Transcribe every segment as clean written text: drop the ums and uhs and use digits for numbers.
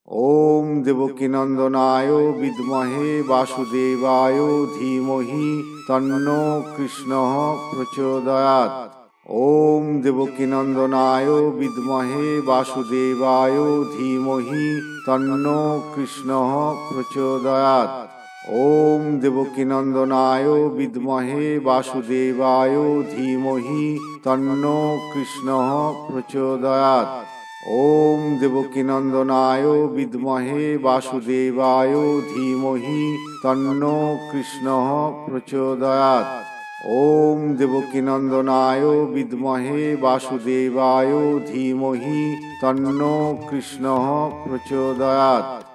ओम देवकीनंदनाय विद्महे वासुदेवाय धीमहि तन्नो कृष्णः प्रचोदयात्। ओम देवकीनंदनाय विद्महे वासुदेवाय धीमहि तन्नो कृष्णः प्रचोदयात्। ओम देवकीनंदनाय विद्महे वासुदेवाय धीमहि तन्नो कृष्णः प्रचोदयात्। ओम देवकीनंदनाय विद्महे वासुदेवाय धीमहि तन्नो कृष्णः प्रचोदयात्। ओम देवकीनंदनाय विद्महे वासुदेवाय धीमहि तन्नो कृष्णः प्रचोदयात्।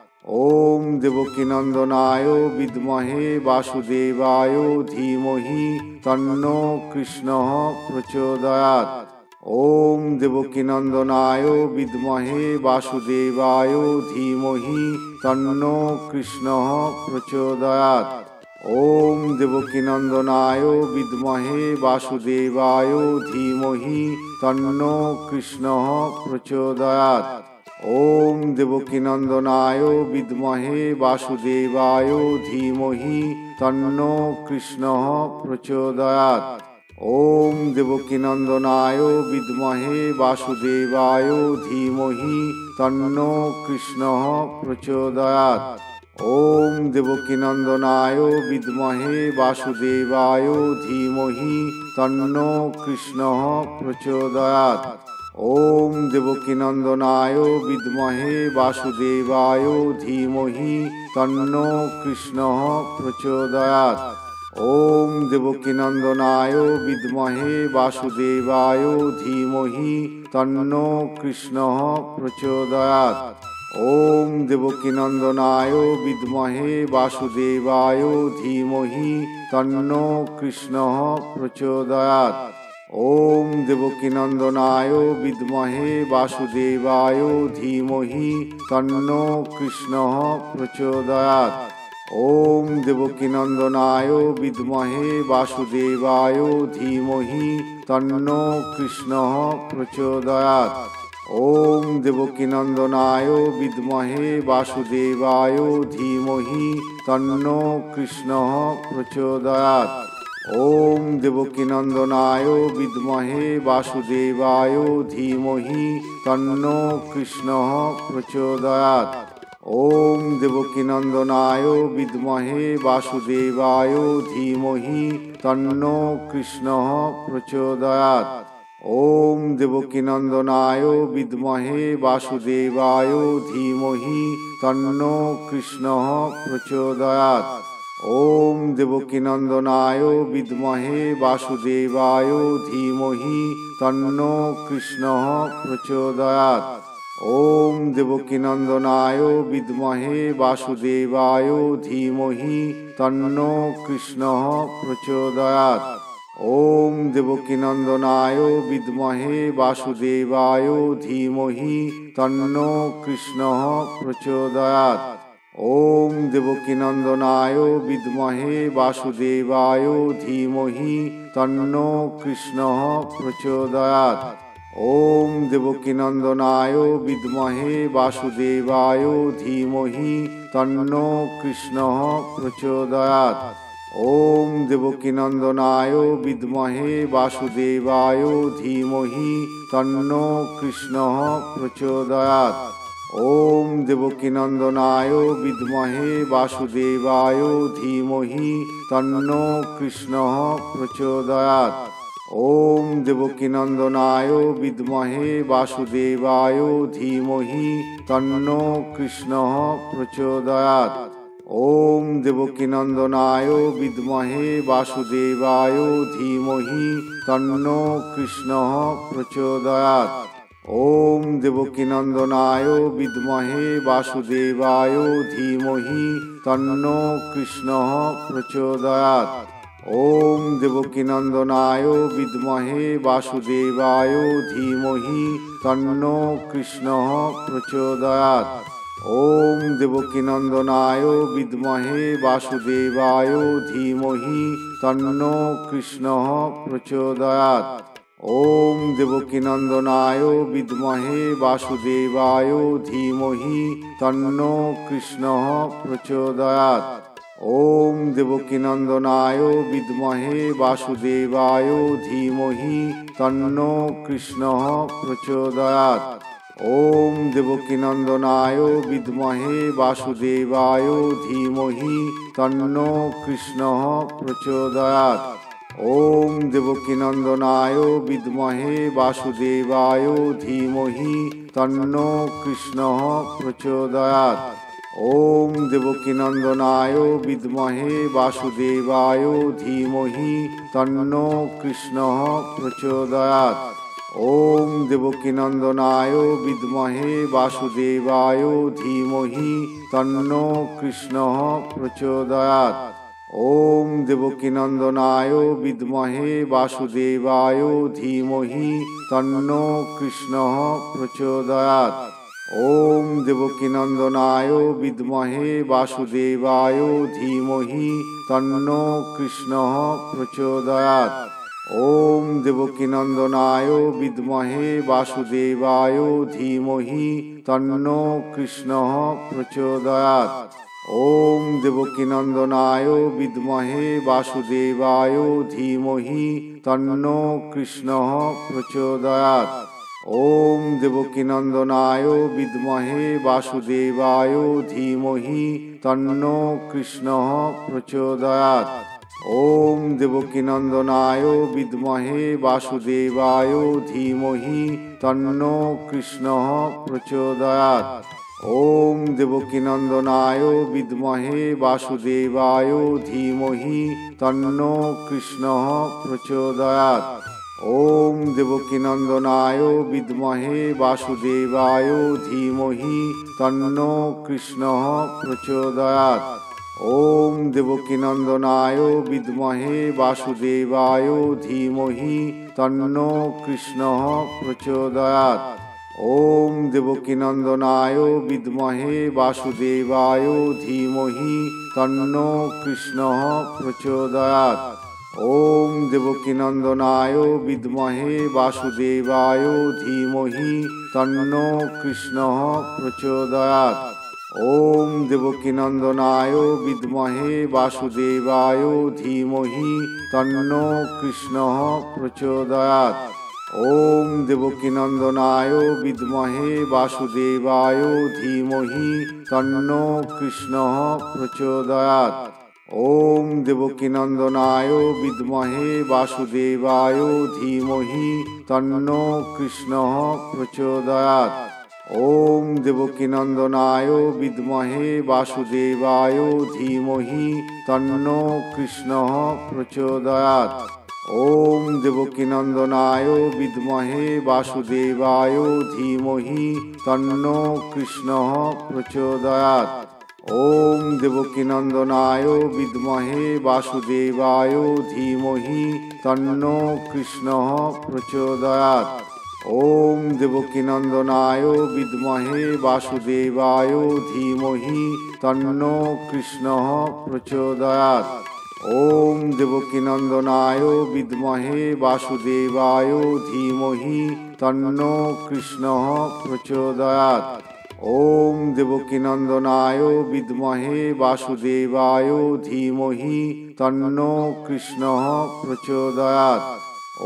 ओम देवकीनंदनाय विद्महे वासुदेवाय धीमहि तन्नो कृष्णः प्रचोदयात्। ओम देवकीनंदनाय विद्महे वासुदेवाय धीमहि तन्नो कृष्णः प्रचोदयात्। ओम देवकीनंदनाय विद्महे वासुदेवाय धीमहि तन्नो कृष्णः प्रचोदयात्। ओम देवकीनंदनाय विद्महे वासुदेवाय धीमहि तन्नो कृष्णः प्रचोदयात्। ओम देवकीनंदनाय विद्महे वासुदेवाय धीमहि तन्नो कृष्णः प्रचोदयात्। ओम देवकीनंदनाय विद्महे वासुदेवाय धीमहि तन्नो कृष्णः प्रचोदयात्। ओम देवकीनंदनाय विद्महे वासुदेवाय धीमहि तन्नो कृष्णः प्रचोदयात्। ओम देवकीनंदनाय विद्महे वासुदेवाय धीमहि तन्नो कृष्णः प्रचोदयात्। ओम देवकीनंदनाय विद्महे वासुदेवाय धीमहि तन्नो कृष्णः प्रचोदयात्। ओम देवकीनंदनाय विद्महे वासुदेवाय धीमहि तन्नो कृष्णः प्रचोदयात्। ओम देवकीनंदनाय विद्महे वासुदेवाय धीमहि तन्नो कृष्णः प्रचोदयात्। ओम देवकीनंदनाय विद्महे वासुदेवाय धीमहि तन्नो कृष्णः प्रचोदयात्। ओम देवकीनंदनाय विद्महे वासुदेवाय धीमहि तन्नो कृष्णः प्रचोदयात्। ओम देवकीनंदनाय विद्महे वासुदेवाय धीमहि तन्नो कृष्णः प्रचोदयात्। ओम देवकीनंदनाय विद्महे वासुदेवाय धीमहि तन्नो कृष्णः प्रचोदयात्। ओम देवकीनंदनाय विद्महे वासुदेवाय धीमहि तन्नो कृष्णः प्रचोदयात्। ओम देवकीनंदनाय विद्महे वासुदेवाय धीमहि तन्नो कृष्णः प्रचोदयात्। ओम देवकीनंदनाय विद्महे वासुदेवाय धीमहि तन्नो कृष्णः प्रचोदयात्। ओम देवकीनंदनाय विद्महे वासुदेवाय धीमहि तन्नो कृष्णः प्रचोदयात्। ओम देवकीनंदनाय विद्महे वासुदेवाय धीमहि तन्नो कृष्णः प्रचोदयात्। ओम देवकीनंदनाय विद्महे वासुदेवाय धीमहि तन्नो कृष्णः प्रचोदयात्। ओम देवकीनंदनाय विद्महे वासुदेवाय धीमहि तन्नो कृष्णः प्रचोदयात्। ओम देवकीनंदनाय विद्महे वासुदेवाय धीमहि तन्नो कृष्णः प्रचोदयात्। ओम देवकीनंदनाय विद्महे वासुदेवाय धीमहि तन्नो कृष्णः प्रचोदयात्। ओम देवकीनंदनाय विद्महे वासुदेवाय धीमहि तन्नो कृष्णः प्रचोदयात्। ओम देवकीनंदनाय विद्महे वासुदेवाय धीमहि तन्नो कृष्णः प्रचोदयात्। ओम देवकीनंदनाय विद्महे वासुदेवाय धीमहि तन्नो कृष्णः प्रचोदयात्। ওম দেবকীনন্দনায় বিদ্মহে বাসুদেবায় ধীমহি তন্নো কৃষ্ণ প্রচোদয়াৎ। ওম দেবকীনন্দনায় বিদ্মহে বাসুদেবায় ধীমহি তন্নো কৃষ্ণ প্রচোদয়াৎ। ওম দেবকীনন্দনায় বিদ্মহে বাসুদেবায় ধীমহি তন্নো কৃষ্ণ প্রচোদয়াৎ। ওম দেবকীনন্দনায় বিদ্মহে বাসুদেবায় ধীমহি তন্নো কৃষ্ণ প্রচোদয়াৎ। ওম দেবকীনন্দনায় বিদ্মহে বাসুদেবায় ধীমহি তন্নো কৃষ্ণ প্রচোদয়াৎ। ওম দেবকীনন্দনায় বিদ্মহে বাসুদেবায় ধীমহি তন্নো কৃষ্ণ প্রচোদয়াৎ। ওম দেবকীনন্দনায় বিদ্মহে বাসুদেবায় ধীমহি তন্নো কৃষ্ণ প্রচোদয়াৎ। ওম দেবকীনন্দনায় বিদ্মহে বাসুদেবায় ধীমহি তন্নো কৃষ্ণ প্রচোদয়াৎ। ওম দেবকীনন্দনায় বিদ্মহে বাসুদেবায় ধীমহি তন্নো কৃষ্ণ প্রচোদয়াৎ। ওম দেবকীনন্দনায় বিদ্মহে বাসুদেবায় ধীমহি তন্নো কৃষ্ণ প্রচোদয়াৎ। ওম দেবকীনন্দনায় বিদ্মহে বাসুদেবায় ধীমহি তন্নো কৃষ্ণ প্রচোদয়াৎ। ওম দেবকীনন্দনায় বিদ্মহে বাসুদেবায় ধীমহি তন্নো কৃষ্ণ প্রচোদয়াৎ। ওম দেবকীনন্দনায় বিদ্মহে বাসুদেবায় ধীমহি তন্নো কৃষ্ণ প্রচোদয়াৎ। ওম দেবকীনন্দনায় বিদ্মহে বাসুদেবায় ধীমহি তন্নো কৃষ্ণ প্রচোদয়াৎ। ওম দেবকীনন্দনায় বিদ্মহে বাসুদেবায় ধীমহি তন্নো কৃষ্ণ প্রচোদয়াৎ। ওম দেবকীনন্দনায় বিদ্মহে বাসুদেবায় ধীমহি তন্নো কৃষ্ণ প্রচোদয়াৎ। ওম দেবকীনন্দনায় বিদ্মহে বাসুদেবায় ধীমহি তন্নো কৃষ্ণ প্রচোদয়াৎ। ওম দেবকীনন্দনায় বিদ্মহে বাসুদেবায় ধীমহি তন্নো কৃষ্ণ প্রচোদয়াৎ। ওম দেবকীনন্দনায় বিদ্মহে বাসুদেবায় ধীমহি তন্নো কৃষ্ণ প্রচোদয়াৎ। ওম দেবকীনন্দনায় বিদ্মহে বাসুদেবায় ধীমহি তন্নো কৃষ্ণ প্রচোদয়াৎ। ওম দেবকীনন্দনায় বিদ্মহে বাসুদেবায় ধীমহি তন্নো কৃষ্ণ প্রচোদয়াৎ। ওম দেবকীনন্দনায় বিদ্মহে বাসুদেবায় ধীমহি তন্নো কৃষ্ণ প্রচোদয়াৎ। ওম দেবকীনন্দনায় বিদ্মহে বাসুদেবায় ধীমহি তন্নো কৃষ্ণ প্রচোদয়াৎ। ওম দেবকীনন্দনায় বিদ্মহে বাসুদেবায় ধীমহি তন্নো কৃষ্ণ প্রচোদয়াৎ। ওম দেবকীনন্দনায় বিদ্মহে বাসুদেবায় ধীমহি তন্নো কৃষ্ণ প্রচোদয়াৎ। ওম দেবকীনন্দনায় বিদ্মহে বাসুদেবায় ধীমহি তন্নো কৃষ্ণ প্রচোদয়াৎ।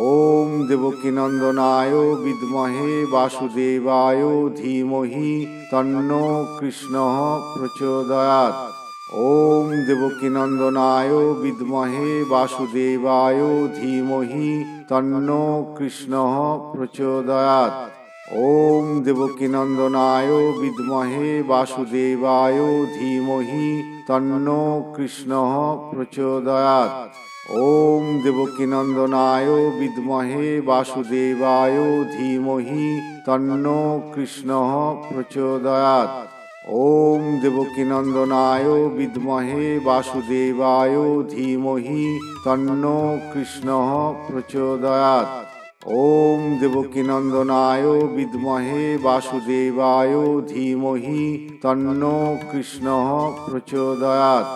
ওম দেবকীনন্দনায় বিদ্মহে বাসুদেবায় ধীমহি তন্নো কৃষ্ণ প্রচোদয়াৎ। ওম দেবকীনন্দনায় বিদ্মহে বাসুদেবায় ধীমহি তন্নো কৃষ্ণ প্রচোদয়াৎ। ওম দেবকীনন্দনায় বিদ্মহে বাসুদেবায় ধীমহি তন্নো কৃষ্ণ প্রচোদয়াৎ। ওম দেবকীনন্দনায় বিদ্মহে বাসুদেবায় ধীমহি তন্নো কৃষ্ণ প্রচোদয়াৎ। ওম দেবকীনন্দনায় বিদ্মহে বাসুদেবায় ধীমহি তন্নো কৃষ্ণ প্রচোদয়াৎ। ওম দেবকীনন্দনায় বিদ্মহে বাসুদেবায় ধীমহি তন্নো কৃষ্ণ প্রচোদয়াৎ।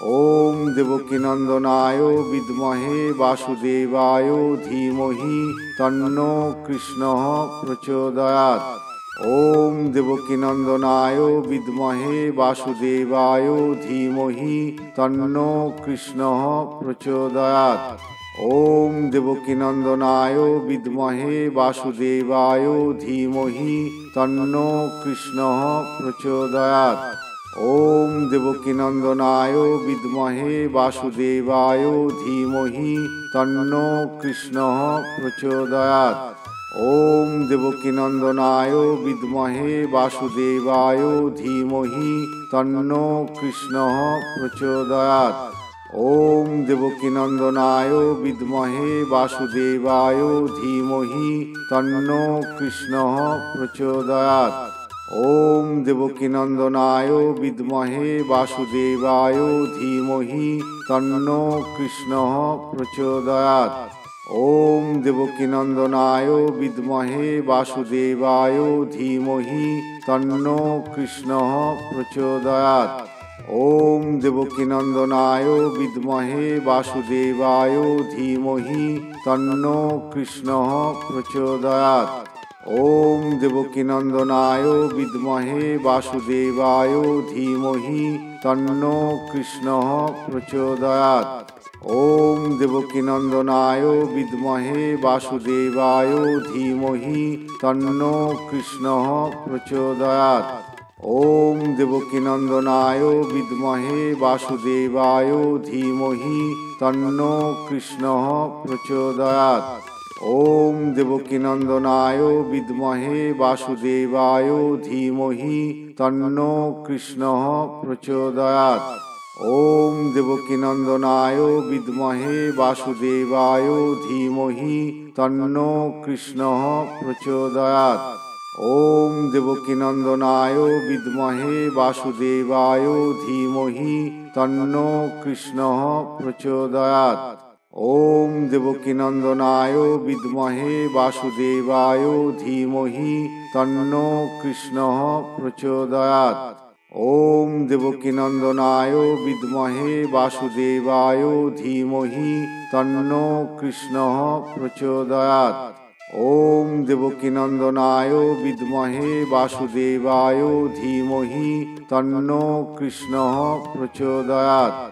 ओम देवकीनंदनाय विद्महे वासुदेवाय धीमहि तन्नो कृष्णः प्रचोदयात्। ओम देवकीनंदनाय विद्महे वासुदेवाय धीमहि तन्नो कृष्णः प्रचोदयात्। ओम देवकीनंदनाय विद्महे वासुदेवाय धीमहि तन्नो कृष्णः प्रचोदयात्। ओम देवकीनंदनाय विद्महे वासुदेवाय धीमहि तन्नो कृष्णः प्रचोदयात्। ओम देवकीनंदनाय विद्महे वासुदेवाय धीमहि तन्नो कृष्णः प्रचोदयात्। ओम देवकीनंदनाय विद्महे वासुदेवाय धीमहि तन्नो कृष्णः प्रचोदयात्। ओम देवकीनंदनाय विद्महे वासुदेवाय धीमहि तन्नो कृष्णः प्रचोदयात्। ओम देवकीनंदनाय विद्महे वासुदेवाय धीमहि तन्नो कृष्णः प्रचोदयात्। ओम देवकीनंदनाय विद्महे वासुदेवाय धीमहि तन्नो कृष्णः प्रचोदयात्। ओम देवकीनंदनाय विद्महे वासुदेवाय धीमहि तन्नो कृष्णः प्रचोदयात्। ओम देवकीनंदनाय विद्महे वासुदेवाय धीमहि तन्नो कृष्णः प्रचोदयात्। ओम देवकीनंदनाय विद्महे वासुदेवाय धीमहि तन्नो कृष्णः प्रचोदयात्। ओम देवकीनंदनाय विद्महे वासुदेवाय धीमहि तन्नो कृष्णः प्रचोदयात्। ओम देवकीनंदनाय विद्महे वासुदेवाय धीमहि तन्नो कृष्णः प्रचोदयात्। ओम देवकीनंदनाय विद्महे वासुदेवाय धीमहि तन्नो कृष्णः प्रचोदयात्। ओम देवकीनंदनाय विद्महे वासुदेवाय धीमहि तन्नो कृष्णः प्रचोदयात्। ओम देवकीनंदनाय विद्महे वासुदेवाय धीमहि तन्नो कृष्णः प्रचोदयात्। ओम देवकीनंदनाय विद्महे वासुदेवाय धीमहि तन्नो कृष्णः प्रचोदयात्।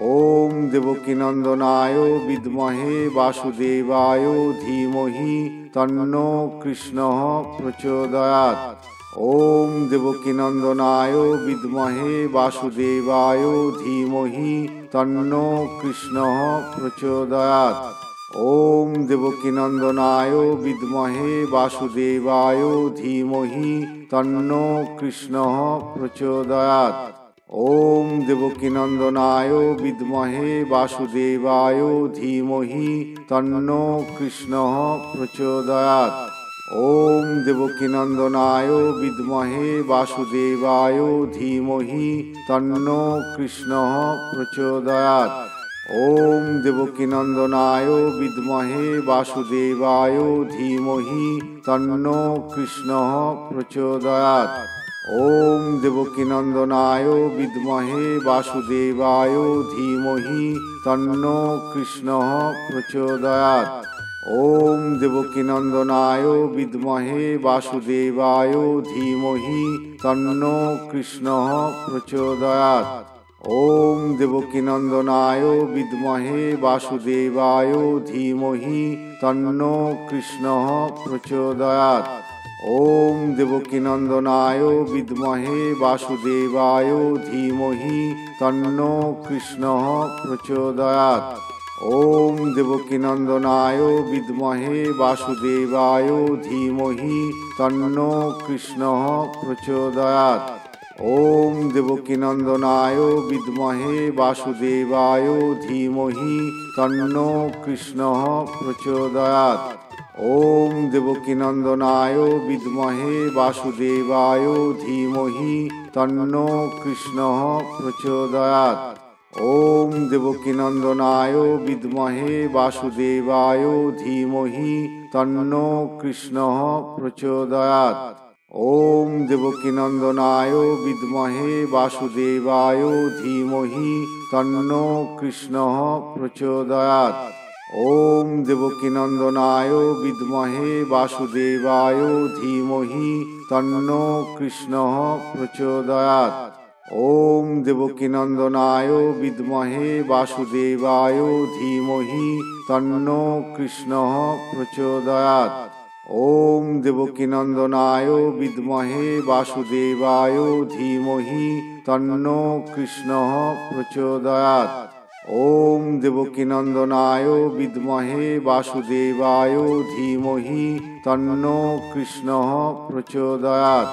ओम देवकीनंदनाय विद्महे वासुदेवाय धीमहि तन्नो कृष्णः प्रचोदयात्। ओम देवकीनंदनाय विद्महे वासुदेवाय धीमहि तन्नो कृष्णः प्रचोदयात्। ओम देवकीनंदनाय विद्महे वासुदेवाय धीमहि तन्नो कृष्णः प्रचोदयात्। ओम देवकीनंदनाय विद्महे वासुदेवाय धीमहि तन्नो कृष्णः प्रचोदयात्। ओम देवकीनंदनाय विद्महे वासुदेवाय धीमहि तन्नो कृष्णः प्रचोदयात्। ओम देवकीनंदनाय विद्महे वासुदेवाय धीमहि तन्नो कृष्णः प्रचोदयात्। ओम देवकीनंदनाय विद्महे वासुदेवाय धीमहि तन्नो कृष्णः प्रचोदयात्। ओम देवकीनंदनाय विद्महे वासुदेवाय धीमहि तन्नो कृष्णः प्रचोदयात्। ओम देवकीनंदनाय विद्महे वासुदेवाय धीमहि तन्नो कृष्णः प्रचोदयात्। ओम देवकीनंदनाय विद्महे वासुदेवाय धीमहि तन्नो कृष्णः प्रचोदयात्। ओम देवकीनंदनाय विद्महे वासुदेवाय धीमहि तन्नो कृष्णः प्रचोदयात्। ओम देवकीनंदनाय विद्महे वासुदेवाय धीमहि तन्नो कृष्णः प्रचोदयात्। ओम देवकीनंदनाय विद्महे वासुदेवाय धीमहि तन्नो कृष्णः प्रचोदयात्। ओम देवकीनंदनाय विद्महे वासुदेवाय धीमहि तन्नो कृष्णः प्रचोदयात्। ওম দেবকীনন্দনায় বিদ্মহে বাসুদেবায় ধীমহি তন্নো কৃষ্ণঃ প্রচোদয়াৎ। ওম দেবকীনন্দনায় বিদ্মহে বাসুদেবায় ধীমহি তন্নো কৃষ্ণঃ প্রচোদয়াৎ। ওম দেবকীনন্দনায় বিদ্মহে বাসুদেবায় ধীমহি তন্নো কৃষ্ণঃ প্রচোদয়াৎ। ওম দেবকীনন্দনায় বিদ্মহে বাসুদেবায় ধীমহি তন্নো কৃষ্ণঃ প্রচোদয়াৎ। ওম দেবকীনন্দনায় বিদ্মহে বাসুদেবায় ধীমহি তন্নো কৃষ্ণঃ প্রচোদয়াৎ।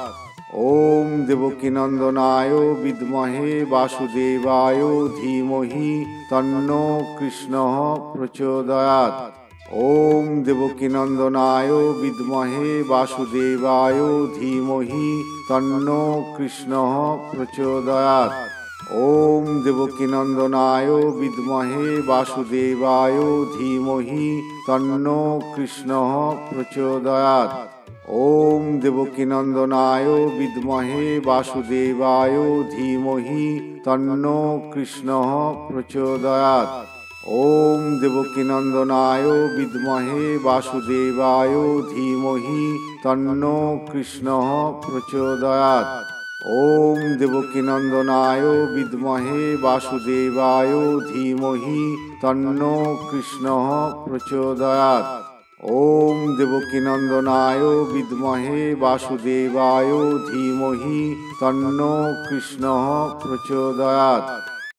ওম দেবকীনন্দনায় বিদ্মহে বাসুদেবায় ধীমহি তন্নো কৃষ্ণঃ প্রচোদয়াৎ। ওম দেবকীনন্দনায় বিদ্মহে বাসুদেবায় ধীমহি তন্নো কৃষ্ণঃ প্রচোদয়াৎ। ওম দেবকীনন্দনায় বিদ্মহে বাসুদেবায় ধীমহি তন্নো কৃষ্ণঃ প্রচোদয়াৎ। ওম দেবকীনন্দনায় বিদ্মহে বাসুদেবায় ধীমহি তন্নো কৃষ্ণঃ প্রচোদয়াৎ। ওম দেবকীনন্দনায় বিদ্মহে বাসুদেবায় ধীমহি তন্নো কৃষ্ণঃ প্রচোদয়াৎ। ওম দেবকীনন্দনায় বিদ্মহে বাসুদেবায় ধীমহি তন্নো কৃষ্ণঃ প্রচোদয়াৎ। ওম দেবকীনন্দনায় বিদ্মহে বাসুদেবায় ধীমহি তন্নো কৃষ্ণঃ প্রচোদয়াৎ।